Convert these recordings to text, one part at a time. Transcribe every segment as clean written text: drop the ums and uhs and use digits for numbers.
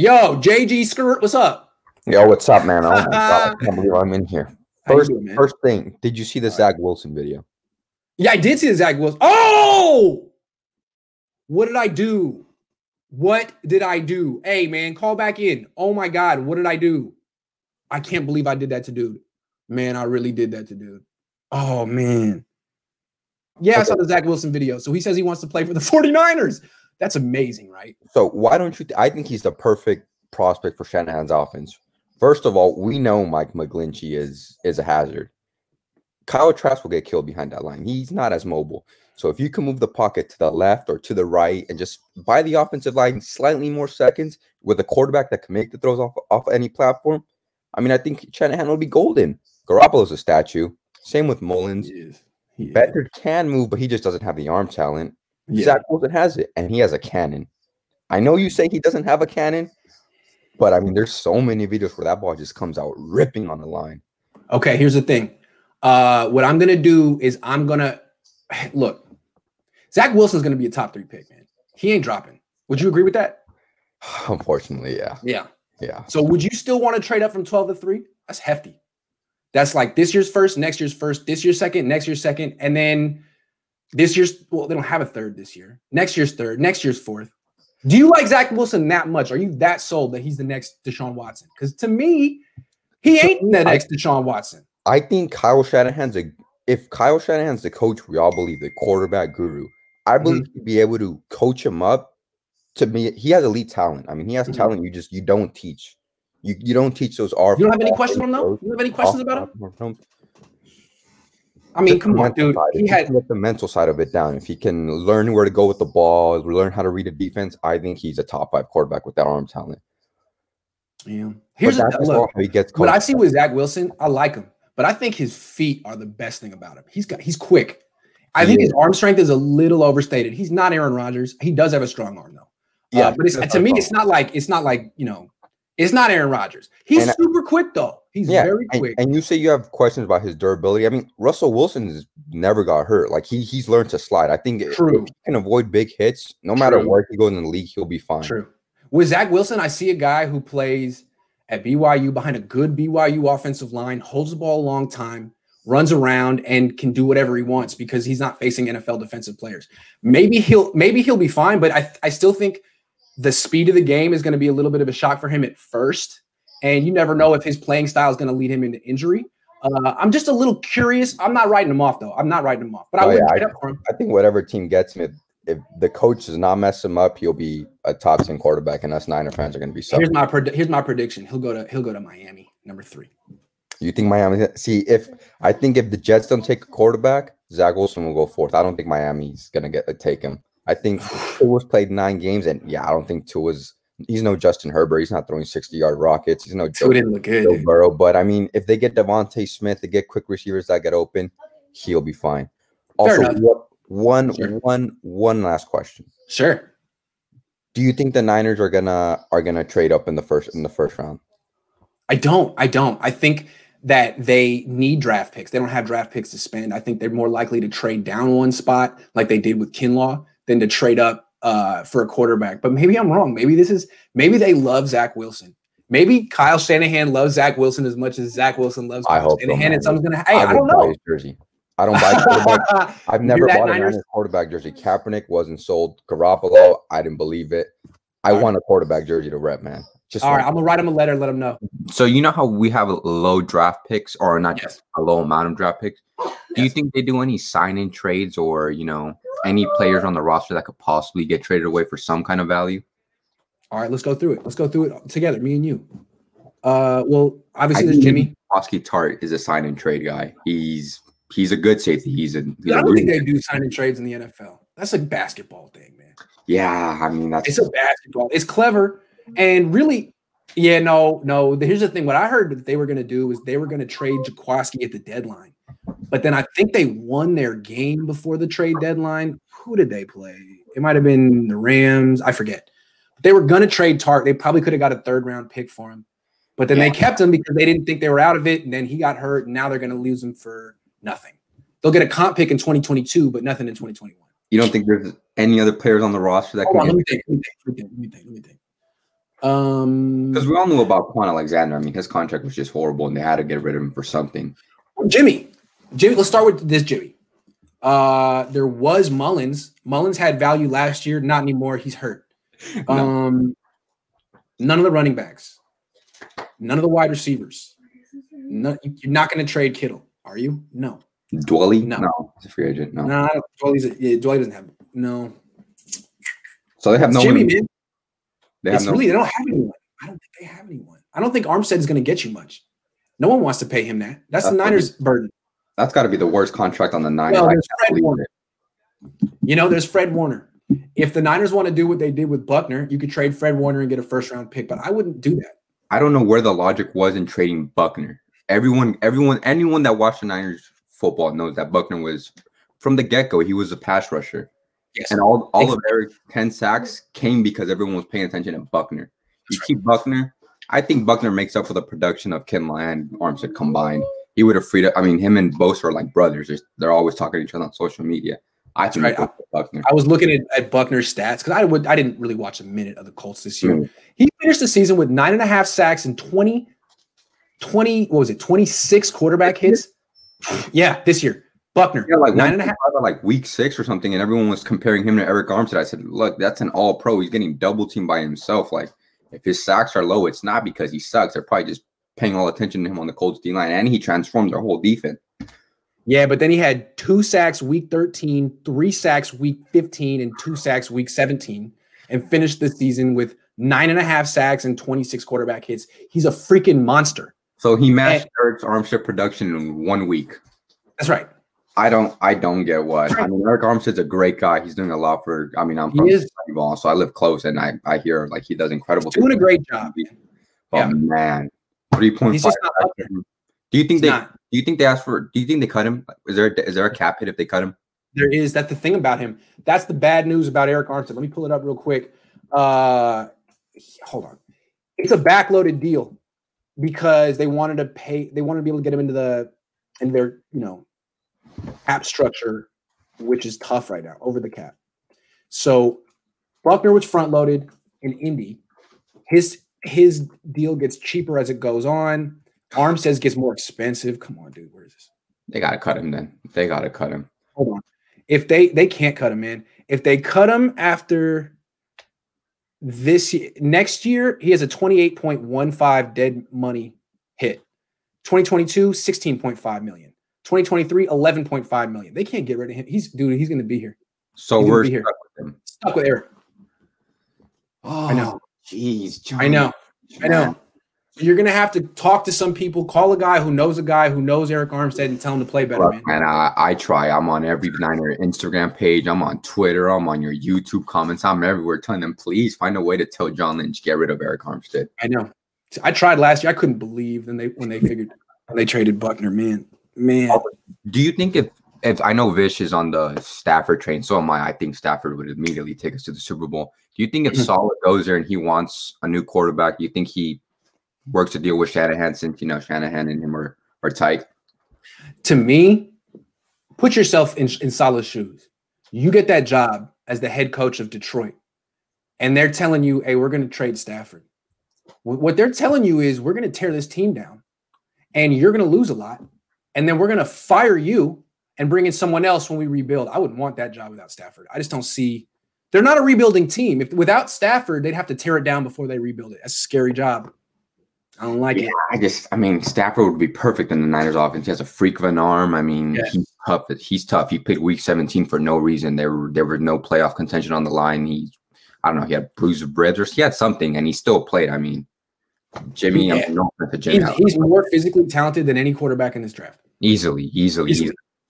Yo, JG Skirt, what's up? Yo, what's up, man? Oh my God, I can't believe I'm in here. First thing, did you see the Zach Wilson video? Yeah, I did see the Zach Wilson. Oh! What did I do? What did I do? Hey, man, call back in. Oh my God, what did I do? I can't believe I did that to dude. Man, I really did that to dude. Oh, man. Yeah, okay. I saw the Zach Wilson video. So he says he wants to play for the 49ers. That's amazing, right? So why don't you I think he's the perfect prospect for Shanahan's offense. First of all, we know Mike McGlinchey is a hazard. Kyle Trask will get killed behind that line. He's not as mobile. So if you can move the pocket to the left or to the right and just buy the offensive line slightly more seconds with a quarterback that can make the throws off any platform, I mean, I think Shanahan will be golden. Garoppolo's a statue. Same with Mullins. Beckard can move, but he just doesn't have the arm talent. Yeah. Zach Wilson has it, and he has a cannon. I know you say he doesn't have a cannon, but I mean, there's so many videos where that ball just comes out ripping on the line. Okay, here's the thing. What I'm going to do is I'm going to – look, Zach Wilson's going to be a top 3 pick, man. He ain't dropping. Would you agree with that? Unfortunately, yeah. Yeah. So would you still want to trade up from 12 to 3? That's hefty. That's like this year's first, next year's first, this year's second, next year's second, and then this year's – well, they don't have a third this year. Next year's third, next year's fourth. Do you like Zach Wilson that much? Are you that sold that he's the next Deshaun Watson? Because to me, he ain't the next Deshaun Watson. I think Kyle Shanahan's if Kyle Shanahan's the coach, we all believe, the quarterback guru. I believe he'd be able to coach him up. To me, he has elite talent. I mean, he has talent you don't teach. You don't teach those. You don't have any questions on him, though? You don't have any questions about him? I mean, come on, dude. He had to get the mental side of it down. If he can learn where to go with the ball, learn how to read a defense, I think he's a top 5 quarterback with that arm talent. Yeah. Here's look, what I see with Zach Wilson, I like him, but I think his feet are the best thing about him. He's quick. I think his arm strength is a little overstated. He's not Aaron Rodgers. He does have a strong arm, though. Yeah, but to me, it's not like it's not Aaron Rodgers. He's super quick, though. He's very quick. And you say you have questions about his durability. I mean, Russell Wilson has never got hurt. Like he's learned to slide. I think if he can avoid big hits, no matter where he goes in the league, he'll be fine. True. With Zach Wilson, I see a guy who plays at BYU behind a good BYU offensive line, holds the ball a long time, runs around, and can do whatever he wants because he's not facing NFL defensive players. Maybe he'll be fine, but I still think the speed of the game is going to be a little bit of a shock for him at first. And you never know if his playing style is going to lead him into injury. I'm just a little curious. I'm not writing him off, though. I'm not writing him off. But I wouldn't trade up for him. I think whatever team gets him, if the coach does not mess him up, he'll be a top 10 quarterback, and us Niner fans are going to be suffering. Here's my prediction. He'll go to Miami, number 3. You think Miami? See, I think if the Jets don't take a quarterback, Zach Wilson will go 4th. I don't think Miami's going to take him. I think Tua's played 9 games, and I don't think he's no Justin Herbert. He's not throwing 60-yard rockets. He's no Tua didn't look good, Joe Burrow. But I mean, if they get Devontae Smith, they get quick receivers that get open, he'll be fine. Also, one last question. Sure. Do you think the Niners are gonna trade up in the first round? I don't. I think that they need draft picks. They don't have draft picks to spend. I think they're more likely to trade down one spot like they did with Kinlaw than to trade up for a quarterback. But maybe I'm wrong. Maybe they love Zach Wilson. Maybe Kyle Shanahan loves Zach Wilson as much as Zach Wilson loves Kyle Shanahan. And someone's gonna. Hey, I don't know. His jersey. I don't buy quarterback. I've never bought a Niners quarterback jersey. Kaepernick wasn't sold. Garoppolo, I didn't believe it. I want a quarterback jersey to rep, man. All right, I'm gonna write him a letter, let him know. So you know how we have low draft picks, or not just a low amount of draft picks? Do you think they do any sign-in trades, or any players on the roster that could possibly get traded away for some kind of value? All right, let's go through it. Let's go through it together, me and you. Well, obviously there's Jimmy. Oski Tart is a sign-in trade guy. He's a good safety. I don't think they do sign-in trades in the NFL. That's a basketball thing, man. Yeah, I mean it's a basketball. It's clever. And really, no. Here's the thing. What I heard that they were going to do is they were going to trade Jaworski at the deadline. But then I think they won their game before the trade deadline. Who did they play? It might have been the Rams. I forget. But they were going to trade Tart. They probably could have got a 3rd-round pick for him. But then they kept him because they didn't think they were out of it. And then he got hurt. And now they're going to lose him for nothing. They'll get a comp pick in 2022, but nothing in 2021. You don't think there's any other players on the roster that can? Let me think. Because we all knew about Quan Alexander. I mean, his contract was just horrible, and they had to get rid of him for something. Jimmy, let's start with this Jimmy. There was Mullins. Mullins had value last year, not anymore. He's hurt. None of the running backs, none of the wide receivers. You're not going to trade Kittle, are you? No. Dwelly? No. He's a free agent. No. Dwelly doesn't have no. So they have no Jimmy, man. They don't have anyone. I don't think they have anyone. I don't think Armstead is going to get you much. No one wants to pay him that. That's the Niners' burden. That's got to be the worst contract on the Niners. Well, there's Fred Warner. There's Fred Warner. If the Niners want to do what they did with Buckner, you could trade Fred Warner and get a first-round pick, but I wouldn't do that. I don't know where the logic was in trading Buckner. Anyone that watched the Niners football knows that Buckner was, from the get-go, he was a pass rusher. Yes. And all of Eric's 10 sacks came because everyone was paying attention to Buckner. Keep Buckner. I think Buckner makes up for the production of Kinlaw and Armstead combined. He would have freed up. I mean, him and Bosa are like brothers. They're always talking to each other on social media. I think Buckner. I was looking at Buckner's stats because I didn't really watch a minute of the Colts this year. He finished the season with 9.5 sacks and 26 quarterback hits. Yeah, this year. Buckner, yeah, like 9.5, like week 6 or something, and everyone was comparing him to Eric Armstead. I said, look, that's an all-pro. He's getting double teamed by himself. Like, if his sacks are low, it's not because he sucks. They're probably just paying all attention to him on the Colts D-line, and he transformed their whole defense. Yeah, but then he had 2 sacks week 13, 3 sacks week 15, and 2 sacks week 17, and finished the season with 9.5 sacks and 26 quarterback hits. He's a freaking monster. So he matched Eric Armstead production in 1 week. That's right. I don't get what. I mean, Eric Armstead's a great guy. He's doing a lot for. I mean, I'm from Moneyball, so I live close, and I hear like he does incredible. He's doing a great job. Oh man, 3.5. Do you think they asked for? Do you think they cut him? Is there a cap hit if they cut him? There is. That's the thing about him. That's the bad news about Eric Armstead. Let me pull it up real quick. Hold on. It's a backloaded deal because they wanted to pay. They wanted to be able to get him into their cap structure, which is tough right now, over the cap. So Buckner was front loaded in Indy. His deal gets cheaper as it goes on. Armstead gets more expensive. Come on, dude. Where is this? They gotta cut him then. They gotta cut him. Hold on. If they can't cut him, man. If they cut him after this year, next year, he has a 28.15 dead money hit. 2022, 16.5 million. 2023, 11.5 million. They can't get rid of him. He's going to be here. So we're stuck with him. Stuck with Eric. Oh, I know. Jeez, I know. So you're going to have to talk to some people, call a guy who knows Eric Armstead and tell him to play better, man. And I try. I'm on every Niner Instagram page. I'm on Twitter. I'm on your YouTube comments. I'm everywhere telling them, please find a way to tell John Lynch, get rid of Eric Armstead. I know. I tried last year. I couldn't believe when they traded Buckner, man. Do you think if I know Vish is on the Stafford train, so am I. I think Stafford would immediately take us to the Super Bowl. Do you think if Saleh goes there and he wants a new quarterback, do you think he works a deal with Shanahan since Shanahan and him are tight? To me, put yourself in Saleh's shoes. You get that job as the head coach of Detroit, and they're telling you, "Hey, we're going to trade Stafford." What they're telling you is, we're going to tear this team down, and you're going to lose a lot. And then we're going to fire you and bring in someone else when we rebuild. I wouldn't want that job without Stafford. I just don't see – they're not a rebuilding team. Without Stafford, they'd have to tear it down before they rebuild it. That's a scary job. I don't like it. I mean, Stafford would be perfect in the Niners offense. He has a freak of an arm. I mean, He's tough. He played week 17 for no reason. There were no playoff contention on the line. He had bruised ribs or he had something, and he still played. I mean, Jimmy, he's more physically talented than any quarterback in this draft. Easily. He's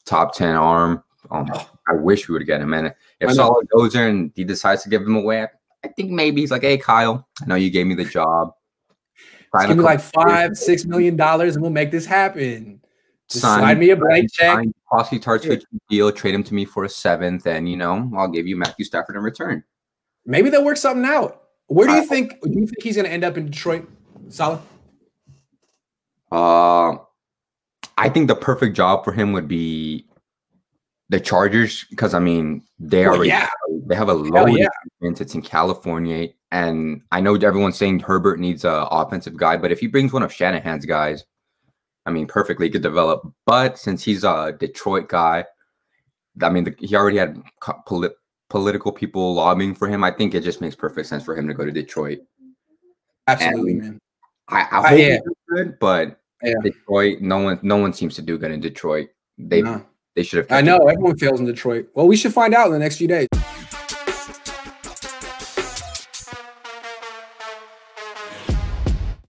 top 10 arm. I wish we would get him. And if Saleh goes there and he decides to give him away, I think maybe he's like, hey, Kyle, I know you gave me the job. Give me like $5-6 million and we'll make this happen. Just slide me a blank check. Possibly Tartu deal, trade him to me for a 7th, and I'll give you Matthew Stafford in return. Maybe they'll work something out. Where do you think he's going to end up in Detroit, Saleh? I think the perfect job for him would be the Chargers, because they have a low defense. It's in California. And I know everyone's saying Herbert needs an offensive guy, but if he brings one of Shanahan's guys, I mean, perfectly could develop. But since he's a Detroit guy, I mean, he already had political people lobbying for him. I think it just makes perfect sense for him to go to Detroit. Absolutely, man. I hope he's good, but Detroit, no one seems to do good in Detroit. They should have. I know everyone fails in Detroit. Well, we should find out in the next few days.